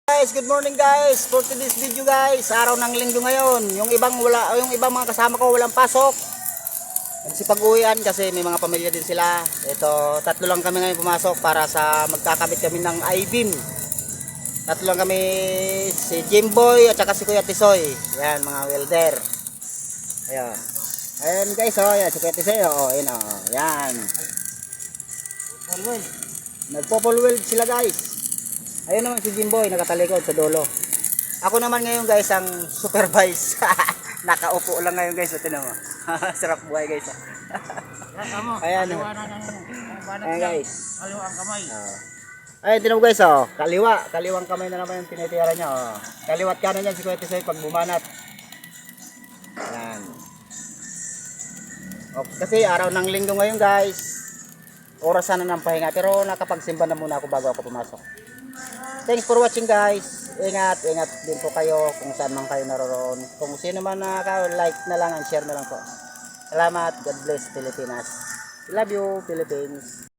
Guys, good morning guys. For today's video guys, araw ng linggo ngayon. Yung ibang mga kasama ko walang pasok. Nagsipag-uwian kasi may mga pamilya din sila. Ito, tatlo lang kami ngayon pumasok para sa magkakabit kami ng I-beam. Tatlo lang kami, si Jimboy at saka si Kuya Tisoy. Yan, mga welder. Ayan. Ayan guys, yan, si Kuya Tisoy, yan, yan. Nagpo-full weld sila guys. Ayun naman si Jimboy, nakatalikod sa dulo. Ako naman ngayon guys ang supervise. Nakaupo lang ngayon guys, ito naman. Sarap buhay guys. Ayan. Ayan guys. Kaliwa ang kamay. Ayun din guys, kaliwang kamay na naman yung tinitira niya. Kaliwat kanan yan si Kuya Tisoy pag bumanat. Ayan. Kasi araw ng linggo ngayon guys. Orasan na ng pahinga, pero nakapagsimba na muna ako bago ako pumasok. Thanks for watching guys. Ingat din po kayo kung saan man kayo naroon. Kung sino man like na lang and share na lang po. Salamat. God bless Pilipinas. Love you Philippines.